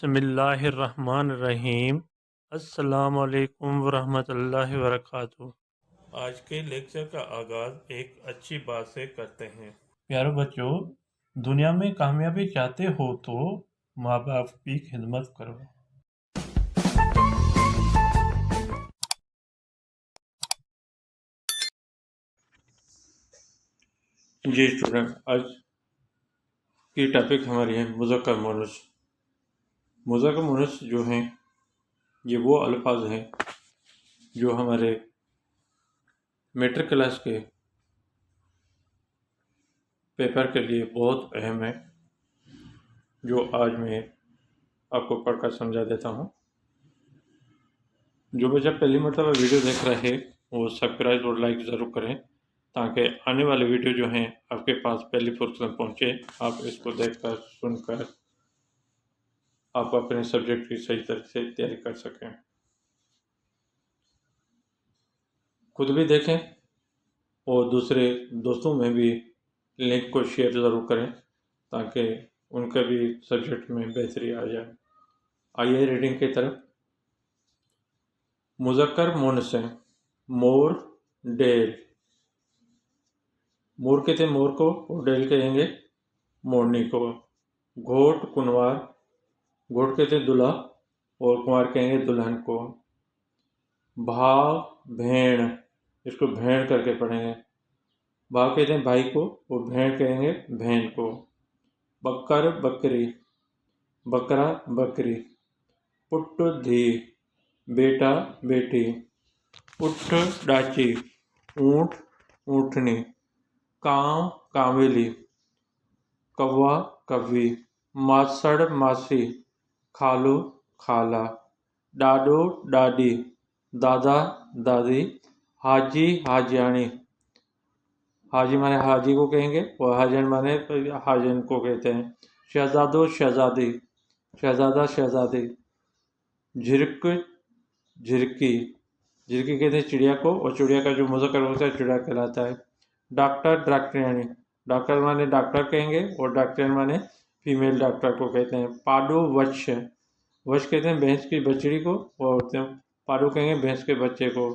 बिस्मिल्लाहिर्रहमानिर्रहीम। अस्सलामुअलैकुम वरहमतुल्लाहि वबरकातुहू। आज के लेक्चर का आगाज़ एक अच्छी बात से करते हैं। प्यारे बच्चों, दुनिया में कामयाबी चाहते हो तो माँ बाप की खिदमत करो। जी स्टूडेंट, आज की टॉपिक हमारी है मुज़क्कर मुअन्नस। मुज़क्कर मुअन्नस जो हैं ये वो अल्फाज हैं जो हमारे मैट्रिक क्लास के पेपर के लिए बहुत अहम है, जो आज मैं आपको पढ़कर समझा देता हूँ। जो बच्चा पहली मरतबा वीडियो देख रहे हैं वो सब्सक्राइब और लाइक ज़रूर करें, ताकि आने वाले वीडियो जो हैं आपके पास पहली फुर्सत में पहुँचे। आप इसको देखकर सुनकर आप अपने सब्जेक्ट की सही तरह से तैयारी कर सकें। खुद भी देखें और दूसरे दोस्तों में भी लिंक को शेयर ज़रूर करें, ताकि उनके भी सब्जेक्ट में बेहतरी आ जाए। आइए रीडिंग की तरफ। मुज़क्कर मुअन्नस है मोर, डेल। मोर कहते हैं मोर को और डेल कहेंगे मोरनी को। घोट, कुनवार। घोट कहते हैं दूल्हा और कुंवार कहेंगे दुल्हन को। भाव, भेड़। इसको भेड़ करके पढ़ेंगे। भाव कहते हैं भाई को और भेड़ कहेंगे बहन को। बक्कर, बकरी। बकरा, बकरी। पुट्ट, धी। बेटा, बेटी। उठ, डाची। ऊँट, ऊँटनी। कांव, कांवली। कौवा, कौवी। मासड़, मासी। खालू, खाला। डाडो, डाडी। दादा, दादी। हाजी, हाजियाणी। हाजी माने हाजी को कहेंगे और हाजन माने हाजन को कहते हैं। शहजादो, शहजादी। शहजादा, शहजादी। झिरक, झिरकी। झिरकी कहते हैं चिड़िया को और चिड़िया का जो मुज़क्कर होता है चिड़िया कहलाता है। डॉक्टर, डॉक्टरियानी। डॉक्टर माने डॉक्टर कहेंगे और डॉक्टरियानी माने फीमेल डॉक्टर को कहते हैं। पाडो, वत्स। वत्स कहते हैं भैंस की बछड़ी को और पाडो कहेंगे भैंस के बच्चे को।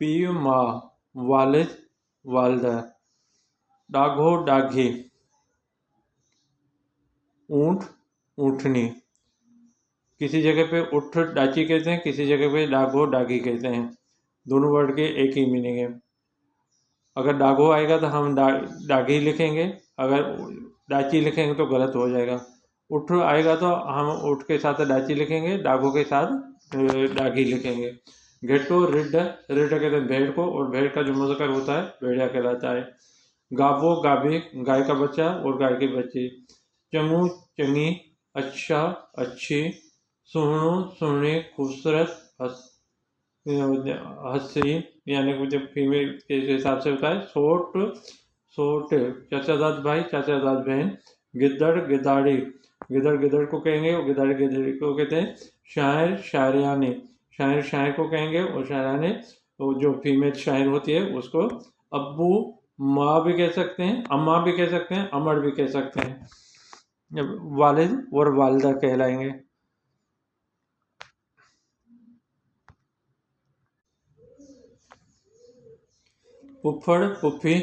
पी, माँ। वालिद, वालदा। डाघो, डाघी। ऊँट, ऊँटनी। किसी जगह पे उठ डाची कहते हैं, किसी जगह पे डाघो डाघी कहते हैं। दोनों वर्ड के एक ही मीनिंग है। अगर डाघो आएगा तो हम डाघी लिखेंगे, अगर डाची लिखेंगे तो गलत हो जाएगा। उठ आएगा तो हम उठ के साथ डाची लिखेंगे, डाघो के साथ डाघी लिखेंगे। Ghetto, rid. रिड कहते हैं भेड़ को और भेड़ का जो मुज़क्कर होता है भेड़िया कहलाता है। गाबो, गाभी। गाय का बच्चा और गाय की बच्ची। चंगू, चंगी। अच्छा, अच्छी। सुहणो, सुहनी। खूबसूरत, हसीन यानी कि जब फीमेल के हिसाब से होता है। सोट, सोट। चाचाजाद भाई, चाचाजाद बहन। गिद्दड़, गिदाड़ी। गिदड़, गिदड़ को कहेंगे और गिदाड़ी, गिदड़ी को कहते हैं। शायर, शायरियानी। शायर, शायर को कहेंगे और शायरानी तो जो फीमेल शायर होती है उसको। अब्बू, माँ भी कह सकते हैं, अम्मा भी कह सकते हैं, अमर भी कह सकते हैं। वालिद और वालिदा कहलाएंगे। फुफड़, फुफी।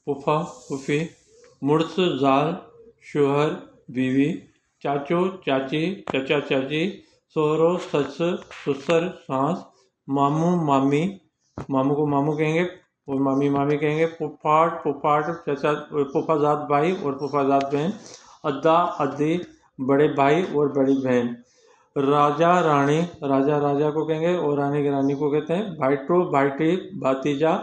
फूफा, फूफी। मुर्स, जाल। शोहर, बीवी। चाचो, चाची। चचा, चाची। सोहरो, सस। ससुर, सास। मामू, मामी। मामू को मामू कहेंगे और मामी मामी कहेंगे। फुफाट, फुफाट। चचा, फूफाजाद भाई और फूफाजाद बहन। अद्दा, अद्दी। बड़े भाई और बड़ी बहन। राजा, रानी। राजा, राजा को कहेंगे और रानी की रानी को कहते हैं। भाईटो, भाईटी। भतीजा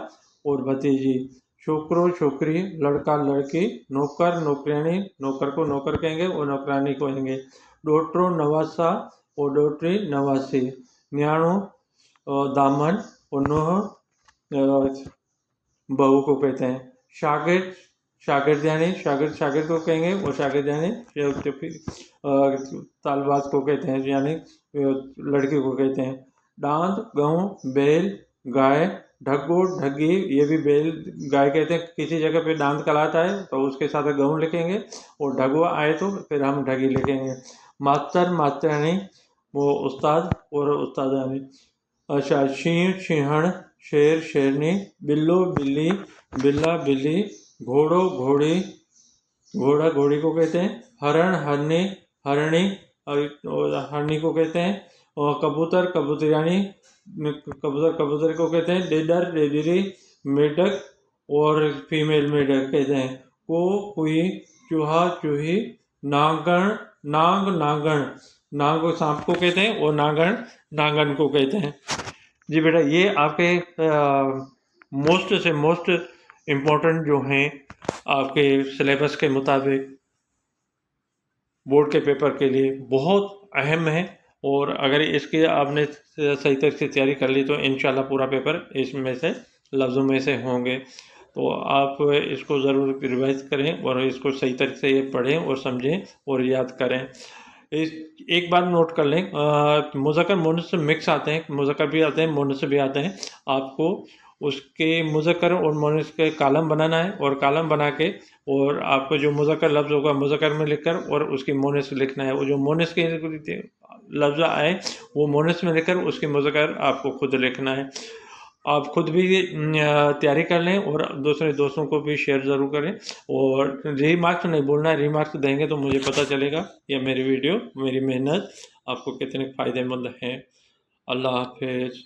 और भतीजी। छोकरो, छोकरी। लड़का, लड़की। नौकर, नौकरानी। नौकर को नौकर कहेंगे और नौकरानी को कहेंगे। डोटरो, नवासा और डोटरी, नवासी। न्याणो, दामन और नूह, बहू को कहते हैं। शागिर्द, शागिर्दयानी। शागिर्द, शागिर्द को कहेंगे और शागिर्दयानी तालबाज को कहते हैं, यानी लड़की को कहते हैं। दांत, गेहूँ, बैल, गाय। ढग्गो, ढग्गी। ये भी बैल गाय कहते हैं। किसी जगह पे दांत कहलाता है तो उसके साथ गेहूँ लिखेंगे और ढगुआ आए तो फिर हम ढगी लिखेंगे। मास्तर मास्टरानी वो उस्ताद और उस्तादानी। अच्छा, शीं शीहण, शेर शेरनी, बिल्लो बिल्ली, बिल्ला बिल्ली, घोड़ो घोड़ी, घोड़ा घोड़ी को कहते हैं। हरण हरनी, हरणी और हरणी को कहते हैं। और कबूतर कबूतरानी, कबूतर कबूतर को कहते हैं। डेडर डेडरी, मेढक और फीमेल मेढक कहते हैं। को कुई, चूहा चूही, नागण नाग नागण, नाग को सांप को कहते हैं और नागण नागन को कहते हैं। जी बेटा, ये आपके मोस्ट से मोस्ट इम्पोर्टेंट जो हैं आपके सिलेबस के मुताबिक बोर्ड के पेपर के लिए बहुत अहम है। और अगर इसके आपने सही तरीके से तैयारी कर ली तो इंशाल्लाह पूरा पेपर इसमें से लफ्ज़ों में से होंगे। तो आप इसको ज़रूर रिवाइज करें और इसको सही तरीके से ये पढ़ें और समझें और याद करें। एक बात नोट कर लें, मुज़क्कर मुअन्नस मिक्स आते हैं, मुज़क्कर भी आते हैं मुअन्नस भी आते हैं। आपको उसके मुज़क्कर और मुअन्नस के कालम बनाना है और कालम बना के और आपको जो मुज़क्कर लफ्ज़ होगा मुज़क्कर में लिखकर और उसकी मुअन्नस लिखना है। वो जो मुअन्नस के लफ्ज़ आए वो मुअन्नस में लिखकर उसकी मुज़क्कर आपको खुद लिखना है। आप खुद भी तैयारी कर लें और दूसरे दोस्तों को भी शेयर ज़रूर करें। और रीमार्क्स नहीं बोलना है, रीमार्क्स देंगे तो मुझे पता चलेगा ये मेरी वीडियो मेरी मेहनत आपको कितने फ़ायदेमंद है। अल्लाह हाफ़िज़।